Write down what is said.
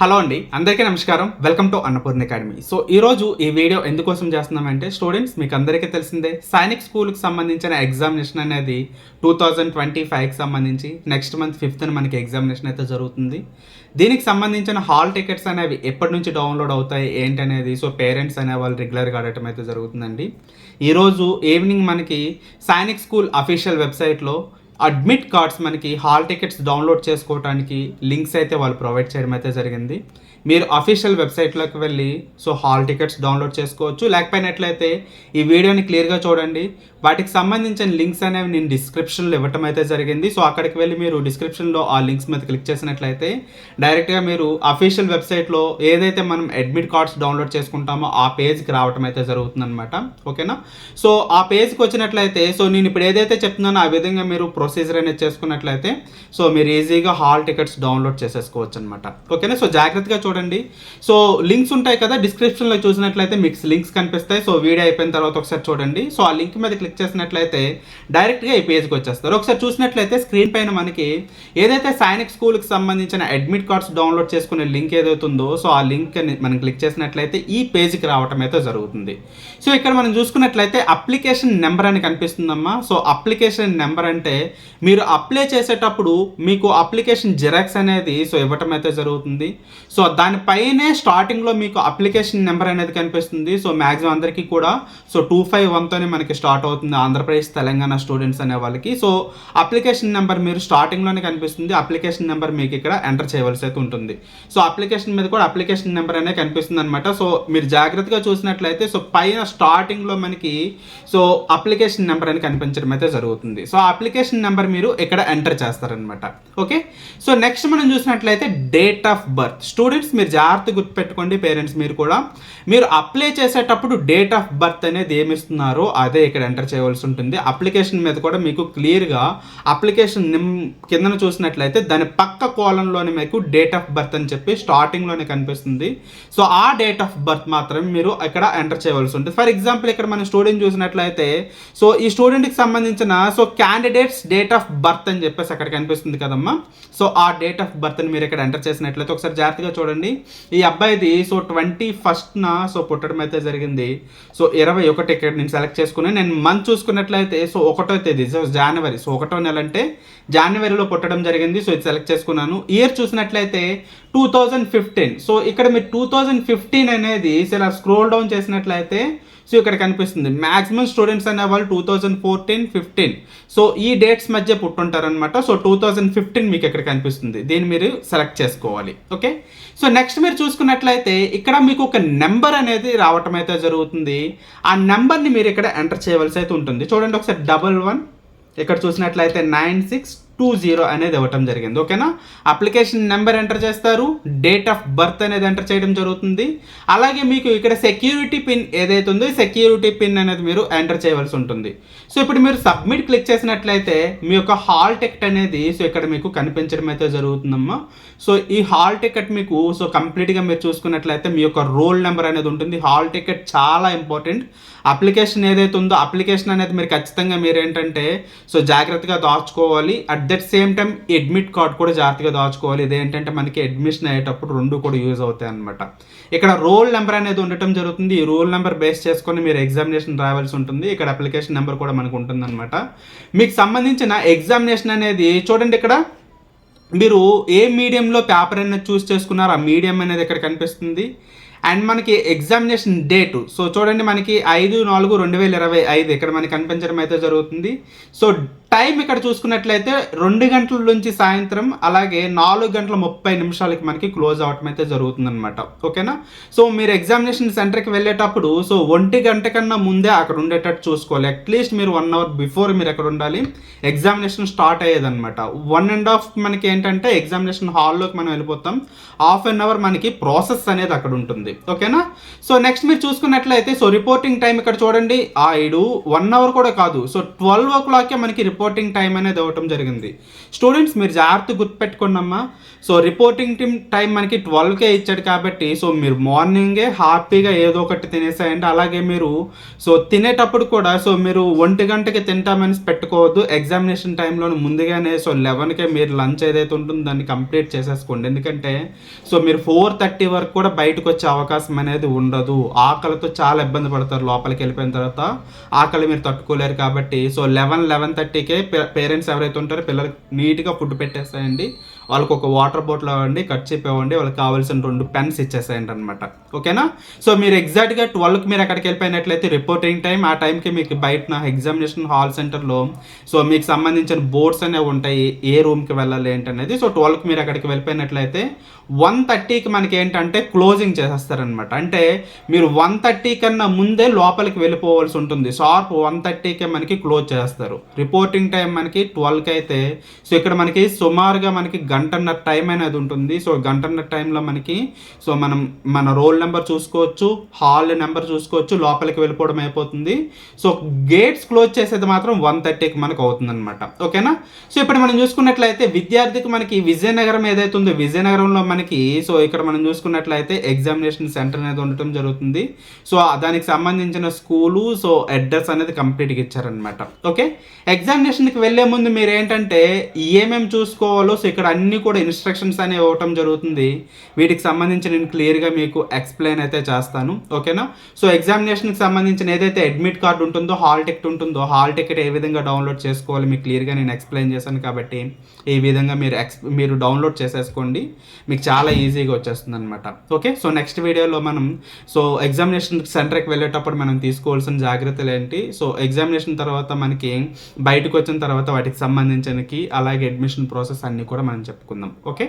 Hello అండి, అందరికీ నమస్కారం. Welcome to Annapurna academy. So ఈరోజు ఈ వీడియో ఎందుకోసం చేస్తున్నామంటే స్టూడెంట్స్ మీకు అందరికీ తెలిసిందే సైనిక్ స్కూల్కి సంబంధించిన ఎగ్జామినేషన్ అనేది 2025కి సంబంధించి నెక్స్ట్ మంత్ 5th మనకి ఎగ్జామినేషన్ అయితే జరుగుతుంది. దీనికి సంబంధించిన హాల్ టికెట్స్ అనేవి ఎప్పటి నుంచి డౌన్లోడ్ అవుతాయి ఏంటనేది సో పేరెంట్స్ అనే వాళ్ళు రెగ్యులర్గా అడగటం అయితే జరుగుతుందండి. ఈరోజు ఈవినింగ్ మనకి సైనిక్ స్కూల్ అఫీషియల్ వెబ్సైట్లో అడ్మిట్ కార్డ్స్ మనకి హాల్ టికెట్స్ డౌన్లోడ్ చేసుకోవడానికి లింక్స్ అయితే వాళ్ళు ప్రొవైడ్ చేయడం అయితే జరిగింది. మీరు అఫీషియల్ వెబ్సైట్లోకి వెళ్ళి సో హాల్ టికెట్స్ డౌన్లోడ్ చేసుకోవచ్చు. లేకపోయినట్లయితే ఈ వీడియోని క్లియర్గా చూడండి. వాటికి సంబంధించిన లింక్స్ అనేవి నేను డిస్క్రిప్షన్లో ఇవ్వటం అయితే జరిగింది. సో అక్కడికి వెళ్ళి మీరు డిస్క్రిప్షన్లో ఆ లింక్స్ మీద క్లిక్ చేసినట్లయితే డైరెక్ట్గా మీరు అఫీషియల్ వెబ్సైట్లో ఏదైతే మనం అడ్మిట్ కార్డ్స్ డౌన్లోడ్ చేసుకుంటామో ఆ పేజ్కి రావటం అయితే జరుగుతుంది అనమాట. ఓకేనా? సో ఆ పేజ్కి వచ్చినట్లయితే సో నేను ఇప్పుడు ఏదైతే చెప్తున్నానో ఆ విధంగా మీరు ప్రొసీజర్ అనేది చేసుకున్నట్లయితే సో మీరు ఈజీగా హాల్ టికెట్స్ డౌన్లోడ్ చేసేసుకోవచ్చు అనమాట. ఓకేనా? సో జాగ్రత్తగా చూడండి. సో లింక్స్ ఉంటాయి కదా, డిస్క్రిప్షన్లో చూసినట్లయితే మీకు లింక్స్ కనిపిస్తాయి. సో వీడియో అయిపోయిన తర్వాత ఒకసారి చూడండి. సో ఆ లింక్ మీద క్లిక్ చేసినట్లయితే డైరెక్ట్గా ఈ పేజ్కి వచ్చేస్తారు. ఒకసారి చూసినట్లయితే స్క్రీన్ పైన మనకి ఏదైతే సైనిక్ స్కూల్కి సంబంధించిన అడ్మిట్ కార్డ్స్ డౌన్లోడ్ చేసుకునే లింక్ ఏదైతే ఉందో సో ఆ లింక్ మనం క్లిక్ చేసినట్లయితే ఈ పేజ్కి రావటం అయితే జరుగుతుంది. సో ఇక్కడ మనం చూసుకున్నట్లయితే అప్లికేషన్ నెంబర్ అని కనిపిస్తుందమ్మా. సో అప్లికేషన్ నెంబర్ అంటే మీరు అప్లై చేసేటప్పుడు మీకు అప్లికేషన్ జిరాక్స్ అనేది సో ఇవ్వటం అయితే జరుగుతుంది. సో దానిపైనే స్టార్టింగ్లో మీకు అప్లికేషన్ నెంబర్ అనేది కనిపిస్తుంది. సో మ్యాక్సిమం అందరికీ కూడా సో 251తోనే మనకి స్టార్ట్ అవుతుంది ఆంధ్రప్రదేశ్ తెలంగాణ స్టూడెంట్స్ అనే వాళ్ళకి. సో అప్లికేషన్ నెంబర్ మీరు స్టార్టింగ్లోనే కనిపిస్తుంది. అప్లికేషన్ నెంబర్ మీకు ఇక్కడ ఎంటర్ చేయవలసి అయితే ఉంటుంది. సో అప్లికేషన్ మీద కూడా అప్లికేషన్ నెంబర్ అనేది కనిపిస్తుంది అనమాట. సో మీరు జాగ్రత్తగా చూసినట్లయితే సో పైన స్టార్టింగ్లో మనకి సో అప్లికేషన్ నెంబర్ అని కనిపించడం అయితే జరుగుతుంది. సో అప్లికేషన్ నెంబర్ మీరు ఇక్కడ ఎంటర్ చేస్తారనమాట. ఓకే? సో నెక్స్ట్ మనం చూసినట్లయితే డేట్ ఆఫ్ బర్త్. స్టూడెంట్స్ మీరు జాగ్రత్త గుర్తుపెట్టుకోండి. పేరెంట్స్ మీరు అప్లై చేసేటప్పుడు డేట్ ఆఫ్ బర్త్ అనేది ఏమిస్తున్నారో అదే ఇక్కడ ఎంటర్ చేయవలసి ఉంటుంది. అప్లికేషన్ మీద కూడా మీకు క్లియర్గా అప్లికేషన్ కిందన చూసినట్లయితే దాని పక్క కోలంలోనే మీకు డేట్ ఆఫ్ బర్త్ అని చెప్పి స్టార్టింగ్లోనే కనిపిస్తుంది. సో ఆ డేట్ ఆఫ్ బర్త్ మాత్రమే మీరు ఇక్కడ ఎంటర్ చేయవలసి ఉంటుంది. ఫర్ ఎగ్జాంపుల్ ఇక్కడ మన స్టూడెంట్ చూసినట్లయితే సో ఈ స్టూడెంట్కి సంబంధించిన so candidates date of birth అని చెప్పేసి అక్కడ కనిపిస్తుంది కదమ్మా. సో ఆ డేట్ ఆఫ్ బర్త్ని మీరు ఇక్కడ ఎంటర్ చేసినట్లయితే ఒకసారి జాగ్రత్తగా చూడండి. ఈ అబ్బాయిది సో 21న సో పుట్టడం అయితే జరిగింది. సో 21 ఇక్కడ నేను సెలెక్ట్ చేసుకుని నేను మంత్ చూసుకున్నట్లయితే సో 1వ తేదీ సో జనవరి. సో 1వ నెల అంటే జనవరిలో పుట్టడం జరిగింది. సో ఇది సెలెక్ట్ చేసుకున్నాను. ఇయర్ చూసినట్లయితే 2015. సో ఇక్కడ మీరు 2015 అనేది ఇలా స్క్రోల్ డౌన్ చేసినట్లయితే సో ఇక్కడ కనిపిస్తుంది. మ్యాక్సిమం స్టూడెంట్స్ అనేవాళ్ళు 2014, 15 సో ఈ డేట్స్ మధ్య పుట్టుంటారనమాట. సో 2015 మీకు ఇక్కడ కనిపిస్తుంది. దీన్ని మీరు సెలెక్ట్ చేసుకోవాలి. ఓకే? సో నెక్స్ట్ మీరు చూసుకున్నట్లయితే ఇక్కడ మీకు ఒక నెంబర్ అనేది రావటం అయితే జరుగుతుంది. ఆ నెంబర్ని మీరు ఇక్కడ ఎంటర్ చేయవలసి అయితే ఉంటుంది. చూడండి ఒకసారి 11 ఇక్కడ చూసినట్లయితే 9620 అనేది ఇవ్వటం జరిగింది. ఓకేనా? అప్లికేషన్ నెంబర్ ఎంటర్ చేస్తారు, డేట్ ఆఫ్ బర్త్ అనేది ఎంటర్ చేయడం జరుగుతుంది. అలాగే మీకు ఇక్కడ సెక్యూరిటీ పిన్ ఏదైతే ఉందో ఈ సెక్యూరిటీ పిన్ అనేది మీరు ఎంటర్ చేయవలసి ఉంటుంది. సో ఇప్పుడు మీరు సబ్మిట్ క్లిక్ చేసినట్లయితే మీ యొక్క హాల్ టికెట్ అనేది సో ఇక్కడ మీకు కనిపించడం అయితే జరుగుతుందమ్మా. సో ఈ హాల్ టికెట్ మీకు సో కంప్లీట్గా మీరు చూసుకున్నట్లయితే మీ యొక్క రోల్ నెంబర్ అనేది ఉంటుంది. హాల్ టికెట్ చాలా ఇంపార్టెంట్. అప్లికేషన్ ఏదైతే ఉందో అప్లికేషన్ అనేది మీరు ఖచ్చితంగా మీరు ఏంటంటే సో జాగ్రత్తగా దాచుకోవాలి. At that same time admit card కూడా జాగ్రత్తగా దాచుకోవాలి. ఇదేంటంటే మనకి అడ్మిషన్ అయ్యేటప్పుడు రెండు కూడా యూజ్ అవుతాయి అనమాట. ఇక్కడ రోల్ నెంబర్ అనేది ఉండటం జరుగుతుంది. ఈ రోల్ నెంబర్ బేస్ చేసుకొని మీరు ఎగ్జామినేషన్ రావాల్సి ఉంటుంది. ఇక్కడ అప్లికేషన్ నెంబర్ కూడా మనకు ఉంటుంది అనమాట. మీకు సంబంధించిన ఎగ్జామినేషన్ అనేది చూడండి. ఇక్కడ మీరు ఏ మీడియంలో పేపర్ అనేది చూస్ చేసుకున్నారో ఆ మీడియం అనేది ఇక్కడ కనిపిస్తుంది. అండ్ మనకి ఎగ్జామినేషన్ డేటు సో చూడండి మనకి 5/4/2025 ఇక్కడ మనకి కనిపించడం అయితే జరుగుతుంది. సో టైం ఇక్కడ చూసుకున్నట్లయితే 2 గంటల నుంచి సాయంత్రం అలాగే 4:30 మనకి క్లోజ్ అవటం అయితే జరుగుతుంది అనమాట. ఓకేనా? సో మీరు ఎగ్జామినేషన్ సెంటర్కి వెళ్ళేటప్పుడు సో 1 గంట కన్నా ముందే అక్కడ ఉండేటట్టు చూసుకోవాలి. అట్లీస్ట్ మీరు 1 అవర్ బిఫోర్ మీరు అక్కడ ఉండాలి. Examination start అయ్యేదన్నమాట. 1.5 మనకి ఏంటంటే ఎగ్జామినేషన్ హాల్లోకి మనం వెళ్ళిపోతాం. ½ అవర్ మనకి ప్రాసెస్ అనేది అక్కడ ఉంటుంది. ఉంటుంది. ఓకేనా? సో నెక్స్ట్ మీరు చూసుకున్నట్లయితే సో రిపోర్టింగ్ టైం ఇక్కడ చూడండి, ఇడు 1 అవర్ కూడా కాదు, సో 12 మనకి రిపోర్టింగ్ టైం అనేది ఇవ్వటం జరిగింది. స్టూడెంట్స్ మీరు జాగ్రత్త గుర్తుపెట్టుకున్నమ్మా. సో రిపోర్టింగ్ టైం మనకి 12కే ఇచ్చాడు కాబట్టి సో మీరు మార్నింగే హ్యాపీగా ఏదో ఒకటి తినేసేయండి. అలాగే మీరు సో తినేటప్పుడు కూడా సో మీరు 1 గంటకి తింటామని పెట్టుకోవద్దు. ఎగ్జామినేషన్ టైంలో ముందుగానే సో 11కే మీరు లంచ్ ఏదైతే ఉంటుందో దాన్ని కంప్లీట్ చేసేసుకోండి. ఎందుకంటే సో మీరు 4:30 వరకు కూడా బయటకు వచ్చే అవకాశం అనేది ఉండదు. ఆకలితో చాలా ఇబ్బంది పడతారు. లోపలికి వెళ్ళిపోయిన తర్వాత ఆకలి మీరు తట్టుకోలేరు కాబట్టి సో 11:30కే పేరెంట్స్ ఎవరైతే ఉంటారో పిల్లలకి నీట్గా ఫుడ్ పెట్టేసేయండి. వాళ్ళకి ఒక వాటర్ బాటిల్ ఇవ్వండి, కర్చీఫ్ ఇవ్వండి, వాళ్ళకి కావాల్సిన 2 పెన్స్ ఇచ్చేసేయండి అనమాట. ఓకేనా? సో మీరు ఎగ్జాక్ట్గా 12కి మీరు అక్కడికి వెళ్ళిపోయినట్లయితే రిపోర్టింగ్ టైం, ఆ టైంకి మీకు బయట ఎగ్జామినేషన్ హాల్ సెంటర్లో సో మీకు సంబంధించిన బోర్డ్స్ అనేవి ఉంటాయి, ఏ రూమ్కి వెళ్ళాలి ఏంటనేది. సో 12కి మీరు అక్కడికి వెళ్ళిపోయినట్లయితే 1:30కి మనకి ఏంటంటే క్లోజింగ్ చేసేస్తారనమాట. అంటే మీరు 1:30 కన్నా ముందే లోపలికి వెళ్ళిపోవాల్సి ఉంటుంది. షార్ప్ 1:30కే మనకి క్లోజ్ చేస్తారు. రిపోర్టింగ్ టైం మనకి 12కి అయితే సో ఇక్కడ మనకి సుమారుగా మనకి గంటన్నర టైం అనేది ఉంటుంది. సో గంటన్నర టైంలో మనకి సో మన రోల్ నెంబర్ చూసుకోవచ్చు, హాల్ నెంబర్ చూసుకోవచ్చు, లోపలికి వెళ్ళిపోవడం అయిపోతుంది. సో గేట్స్ క్లోజ్ చేసేది మాత్రం 1:30కి మనకు అవుతుంది అనమాట. ఓకేనా? సో ఇప్పుడు మనం చూసుకున్నట్లయితే విద్యార్థికి మనకి విజయనగరం ఏదైతే ఉందో విజయనగరంలో మనకి సో ఇక్కడ మనం చూసుకున్నట్లయితే ఎగ్జామినేషన్ సెంటర్ అనేది ఉండటం జరుగుతుంది. సో దానికి సంబంధించిన స్కూలు సో అడ్రస్ అనేది కంప్లీట్గా ఇచ్చారనమాట. ఓకే, ఎగ్జామినేషన్కి వెళ్ళే ముందు మీరు ఏంటంటే ఏమేమి చూసుకోవాలో సో ఇక్కడ అన్నీ కూడా ఇన్స్ట్రక్షన్స్ అనేవి ఇవ్వటం జరుగుతుంది. వీటికి సంబంధించి నేను క్లియర్గా మీకు ఎక్స్ప్లెయిన్ అయితే చేస్తాను. ఓకేనా? సో ఎగ్జామినేషన్కి సంబంధించిన ఏదైతే అడ్మిట్ కార్డు ఉంటుందో, హాల్ టికెట్ ఉంటుందో, హాల్ టికెట్ ఏ విధంగా డౌన్లోడ్ చేసుకోవాలి మీకు క్లియర్గా నేను ఎక్స్ప్లెయిన్ చేశాను కాబట్టి ఈ విధంగా మీరు డౌన్లోడ్ చేసేసుకోండి. మీకు చాలా ఈజీగా వచ్చేస్తుంది అనమాట. ఓకే, సో నెక్స్ట్ వీడియోలో మనం సో ఎగ్జామినేషన్ సెంటర్కి వెళ్ళేటప్పుడు మనం తీసుకోవాల్సిన జాగ్రత్తలు ఏంటి, సో ఎగ్జామినేషన్ తర్వాత మనకి బయటకు వచ్చిన తర్వాత వాటికి సంబంధించిన అలాగే అడ్మిషన్ ప్రాసెస్ అన్నీ కూడా మనం చెప్పుకుందాం. ఓకే.